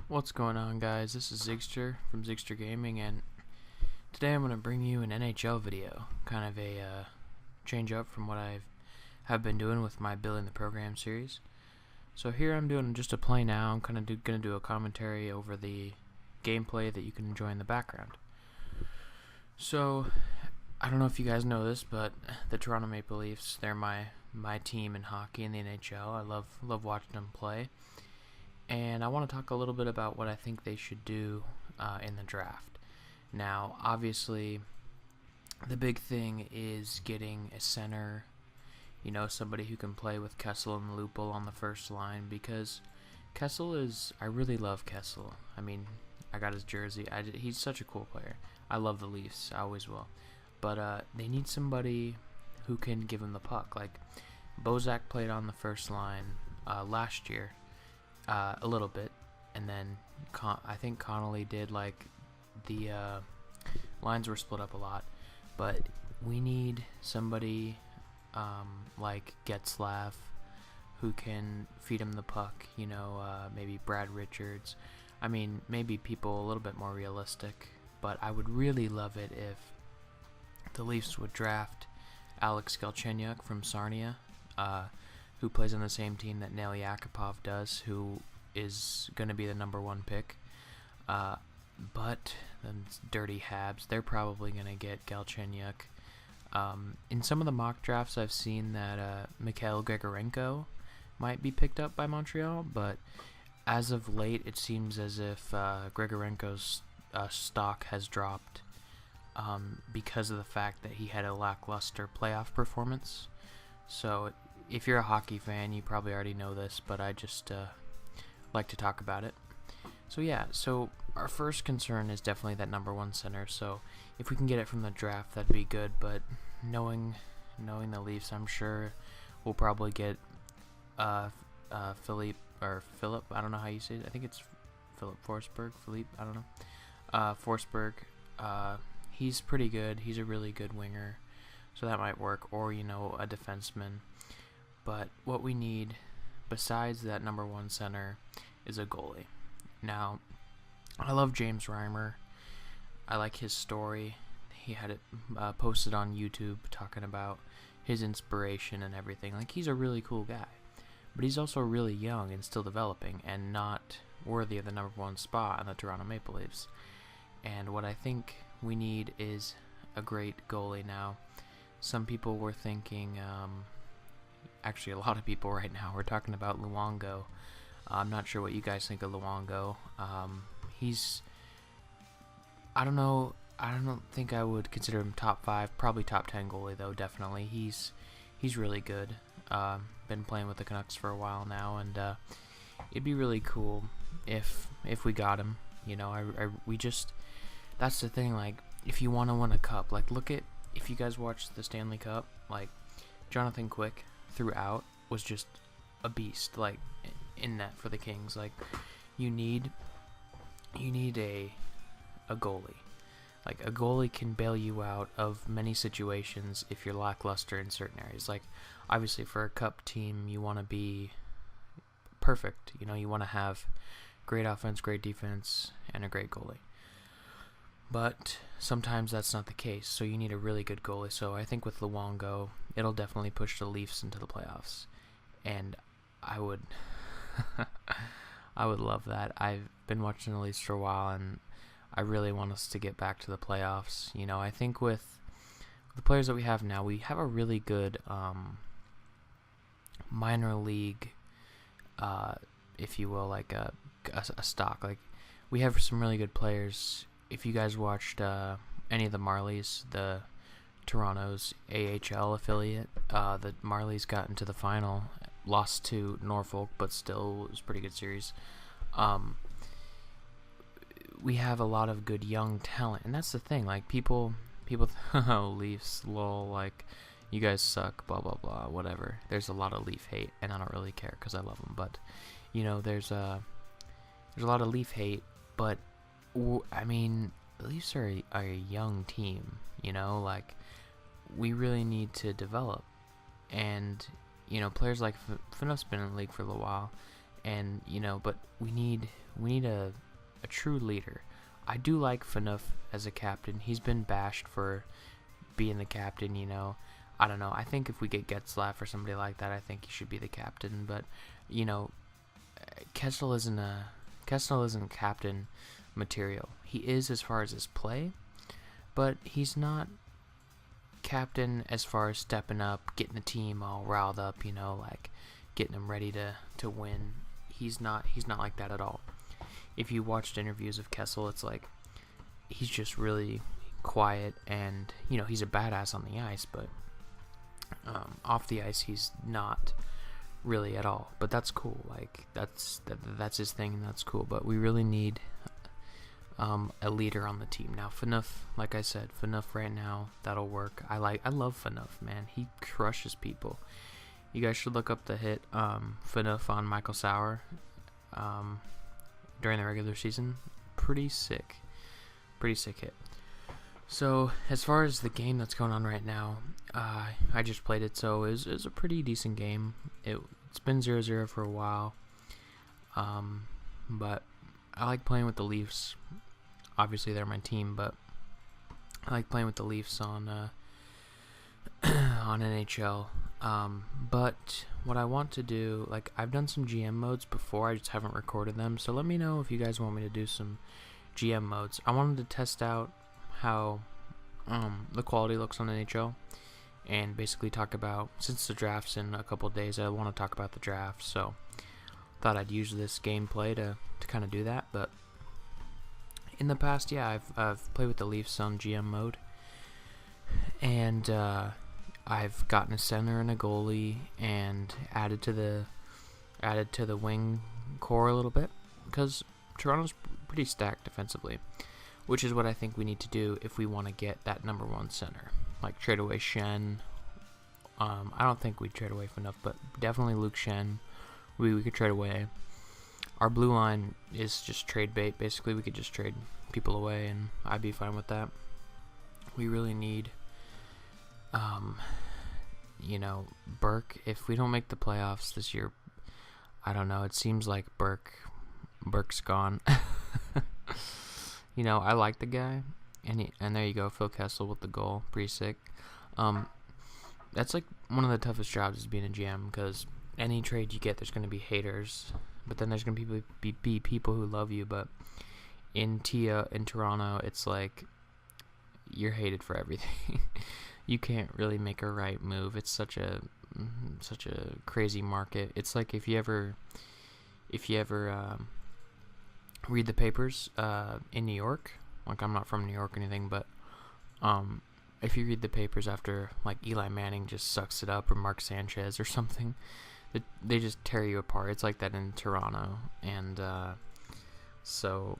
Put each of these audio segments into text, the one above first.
What's going on, guys? This is Zigster from ZigsterGaming, and today I'm going to bring you an NHL video, kind of a change up from what I have been doing with my Building the Program series. So here I'm doing just a play now. I'm kind of going to do a commentary over the gameplay that you can enjoy in the background. So I don't know if you guys know this, but the Toronto Maple Leafs, they're my team in hockey in the NHL. I love watching them play. And I want to talk a little bit about what I think they should do in the draft. Now, obviously, the big thing is getting a center, somebody who can play with Kessel and Lupul on the first line, because Kessel I really love Kessel. I mean, I got his jersey. He's such a cool player. I love the Leafs. I always will. But they need somebody who can give him the puck. Like, Bozak played on the first line last year. A little bit, and then I think Connolly did. Like, the lines were split up a lot, but we need somebody like Getzlav who can feed him the puck, maybe Brad Richards. I mean, maybe people a little bit more realistic, but I would really love it if the Leafs would draft Alex Galchenyuk from Sarnia, who plays on the same team that Nail Yakupov does, who is going to be the #1 pick. But the Dirty Habs, they're probably going to get Galchenyuk. In some of the mock drafts, I've seen that Mikhail Grigorenko might be picked up by Montreal, but as of late, it seems as if Grigorenko's stock has dropped because of the fact that he had a lackluster playoff performance. So if you're a hockey fan, you probably already know this, but I just like to talk about it. So yeah, so our first concern is definitely that #1 center. So if we can get it from the draft, that'd be good. But knowing the Leafs, I'm sure we'll probably get Philippe. I don't know how you say it. I think it's Philip Forsberg. Philippe, I don't know. Forsberg. He's pretty good. He's a really good winger, so that might work. Or a defenseman. But what we need, besides that #1 center, is a goalie. Now, I love James Reimer. I like his story. He had it posted on YouTube talking about his inspiration and everything. Like, he's a really cool guy. But he's also really young and still developing and not worthy of the #1 spot on the Toronto Maple Leafs. And what I think we need is a great goalie now. Some people were thinking... actually, a lot of people right now, we're talking about Luongo. I'm not sure what you guys think of Luongo. I don't know. I don't think I would consider him top 5. Probably top 10 goalie though. Definitely, he's really good. Been playing with the Canucks for a while now, and it'd be really cool if we got him. That's the thing. Like, if you want to win a cup, like, if you guys watched the Stanley Cup, like, Jonathan Quick throughout was just a beast, like, in net for the Kings. Like, you need a goalie. Like, a goalie can bail you out of many situations if you're lackluster in certain areas. Like, obviously for a cup team, you want to be perfect. You want to have great offense, great defense, and a great goalie. But sometimes that's not the case, so you need a really good goalie. So I think with Luongo, it'll definitely push the Leafs into the playoffs. And I would I would love that. I've been watching the Leafs for a while, and I really want us to get back to the playoffs. I think with the players that we have now, we have a really good minor league, if you will, like a stock. Like, we have some really good players. If you guys watched any of the Marlies, the Toronto's AHL affiliate, the Marlies got into the final, lost to Norfolk, but still it was a pretty good series. We have a lot of good young talent, and that's the thing. Like, people oh, Leafs, lol, like, you guys suck, blah blah blah, whatever. There's a lot of Leaf hate, and I don't really care because I love them. But there's a lot of Leaf hate, but I mean, the Leafs are a young team. Like, we really need to develop, and players like Fino's been in the league for a little while, and but we need a true leader. I do like Phaneuf as a captain. He's been bashed for being the captain. I don't know. I think if we get Getzlaff or somebody like that, I think he should be the captain. But Kessel isn't captain material. He is as far as his play, but he's not captain as far as stepping up, getting the team all riled up, like getting them ready to win. He's not like that at all. If you watched interviews of Kessel, it's like he's just really quiet, and he's a badass on the ice, but off the ice he's not really at all. But that's cool. Like that's his thing, and that's cool. But we really need a leader on the team. Now Phaneuf, like I said, Phaneuf right now, that'll work. I love Phaneuf, man. He crushes people. You guys should look up the hit Phaneuf on Michael Sauer during the regular season. Pretty sick hit. So as far as the game that's going on right now, I just played it, so it was a pretty decent game. It's been 0-0 for a while, but I like playing with the Leafs. Obviously they're my team, but I like playing with the Leafs on on NHL. But what I want to do, like, I've done some GM modes before, I just haven't recorded them, so let me know if you guys want me to do some GM modes. I wanted to test out how the quality looks on NHL, and basically talk about, since the draft's in a couple of days, I want to talk about the draft, so thought I'd use this gameplay to kind of do that. But in the past, yeah, I've played with the Leafs on GM mode, and I've gotten a center and a goalie, and added to the wing core a little bit, because Toronto's pretty stacked defensively, which is what I think we need to do if we want to get that number one center. Like trade away Shen. I don't think we'd trade away Phaneuf, but definitely Luke Shen. We could trade away. Our blue line is just trade bait. Basically, we could just trade people away, and I'd be fine with that. We really need, Burke. If we don't make the playoffs this year, I don't know. It seems like Burke's gone. I like the guy, and there you go, Phil Kessel with the goal, pretty sick. That's like one of the toughest jobs, is being a GM, because any trade you get, there's going to be haters, but then there's going to be people who love you. But in Toronto, it's like you're hated for everything. You can't really make a right move. It's such a crazy market. It's like if you ever read the papers in New York. Like, I'm not from New York or anything, but if you read the papers after, like, Eli Manning just sucks it up, or Mark Sanchez or something, they just tear you apart. It's like that in Toronto, and so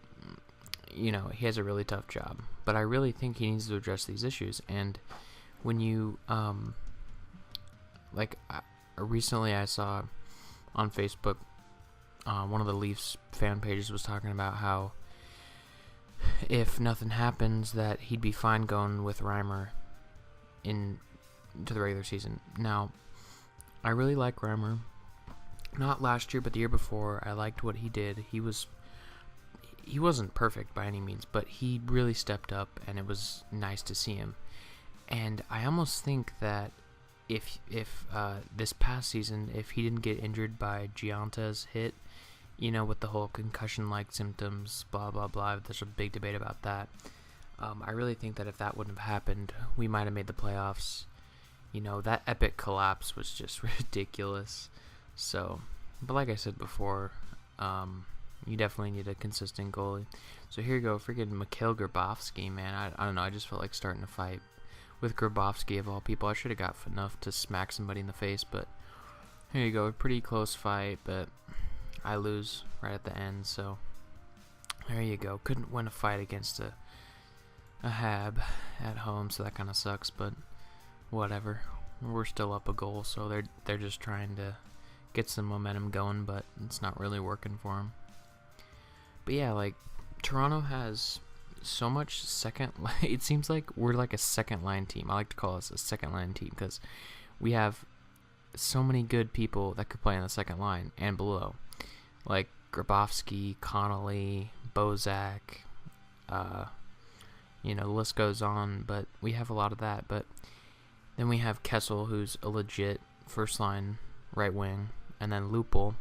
he has a really tough job. But I really think he needs to address these issues. And when you recently I saw on Facebook, one of the Leafs fan pages was talking about how if nothing happens, that he'd be fine going with Reimer into the regular season. Now, I really like Reimer. Not last year, but the year before. I liked what he did. He wasn't perfect by any means, but he really stepped up, and it was nice to see him. And I almost think that if this past season, if he didn't get injured by Gianta's hit, with the whole concussion-like symptoms, blah, blah, blah, there's a big debate about that. I really think that if that wouldn't have happened, we might have made the playoffs. That epic collapse was just ridiculous. So, but like I said before, you definitely need a consistent goalie. So here you go, freaking Mikhail Grabovski, man. I don't know, I just felt like starting a fight with Grabovski, of all people. I should have got enough to smack somebody in the face, but here you go, a pretty close fight, but I lose right at the end, so there you go. Couldn't win a fight against a Hab at home, so that kind of sucks, but whatever. We're still up a goal, so they're just trying to get some momentum going, but it's not really working for them. But yeah, like, Toronto has so much it seems like we're like a second line team. I like to call us a second line team, because we have so many good people that could play on the second line and below. like Grabowski, Connolly, Bozak, the list goes on, but we have a lot of that. But then we have Kessel, who's a legit first line right wing, and then Lupul,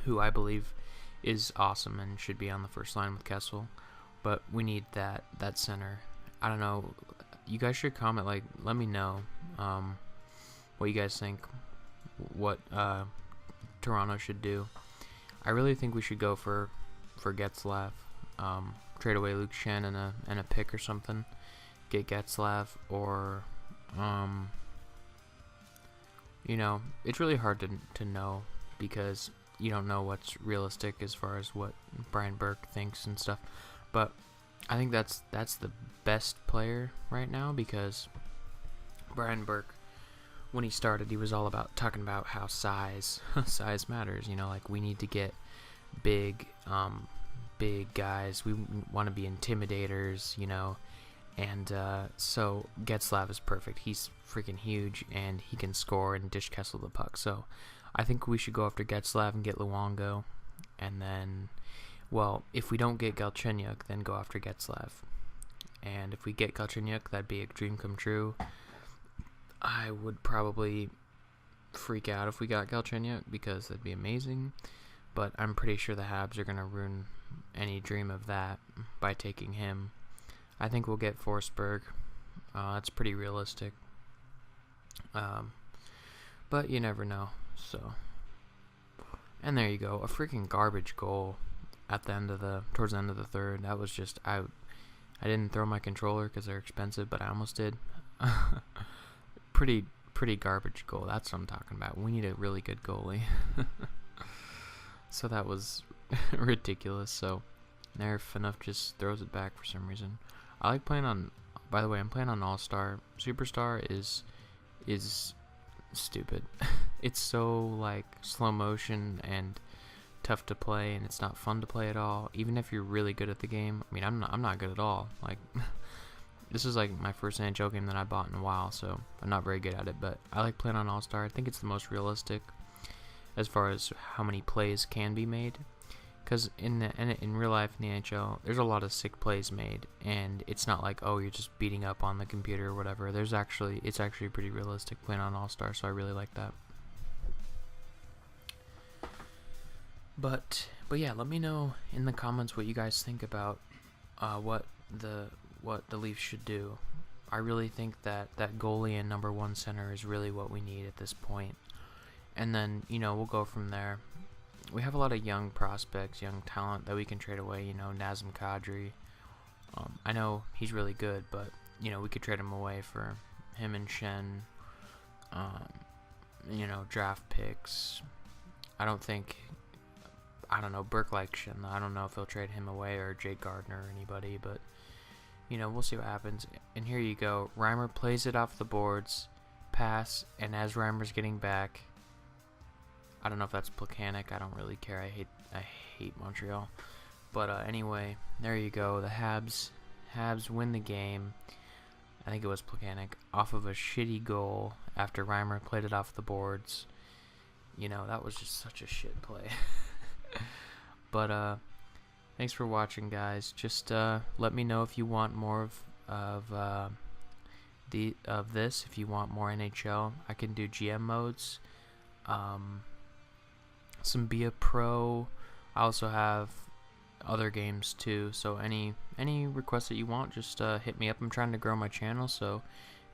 who I believe is awesome and should be on the first line with Kessel. But we need that center. I don't know. You guys should comment, let me know what you guys think, what Toronto should do. I really think we should go for Getzlaf. Trade away Luke Shen and a pick or something. Get Getzlaf, or it's really hard to know, because you don't know what's realistic as far as what Brian Burke thinks and stuff. But I think that's the best player right now, because Brian Burke, when he started, he was all about talking about how size matters. We need to get big guys. We want to be intimidators, and so Getzlaf is perfect. He's freaking huge, and he can score and dish Kessel the puck. So I think we should go after Getzlaf and get Luongo, and then, well, if we don't get Galchenyuk, then go after Getzlaf. And if we get Galchenyuk, that'd be a dream come true. I would probably freak out if we got Galchenyuk, because that'd be amazing. But I'm pretty sure the Habs are going to ruin any dream of that by taking him. I think we'll get Forsberg. That's pretty realistic. But you never know. So, and there you go. A freaking garbage goal at the towards the end of the third. That was just out. I didn't throw my controller because they're expensive, but I almost did. Pretty garbage goal. That's what I'm talking about. We need a really good goalie. So that was ridiculous. So Nerf enough just throws it back for some reason. I like playing on. By the way, I'm playing on All-Star. Superstar is stupid. It's so slow motion and tough to play, and it's not fun to play at all. Even if you're really good at the game. I mean, I'm not good at all. This is my first NHL game that I bought in a while, so I'm not very good at it. But I like playing on All-Star. I think it's the most realistic as far as how many plays can be made. Because in real life in the NHL, there's a lot of sick plays made, and it's not you're just beating up on the computer or whatever. It's actually pretty realistic playing on All-Star, so I really like that. But yeah, let me know in the comments what you guys think about what the Leafs should do. I really think that goalie and number one center is really what we need at this point. And then, we'll go from there. We have a lot of young prospects, young talent that we can trade away. Nazem Kadri. I know he's really good, but, we could trade him away for him and Shen. Draft picks. I don't know, Burke likes Shen. I don't know if he'll trade him away, or Jake Gardner or anybody, but, we'll see what happens. And here you go. Reimer plays it off the boards, pass, and as Reimer's getting back, I don't know if that's Plekanec. I don't really care. I hate Montreal. But anyway, there you go. The Habs win the game. I think it was Plekanec off of a shitty goal after Reimer played it off the boards. That was just such a shit play. But thanks for watching, guys. Just let me know if you want more of this. If you want more NHL, I can do GM modes. Some Be a Pro. I also have other games too, so any requests that you want, just hit me up. I'm trying to grow my channel, so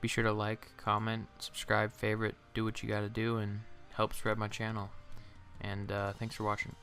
be sure to like, comment, subscribe, favorite, do what you gotta do, and help spread my channel. And thanks for watching.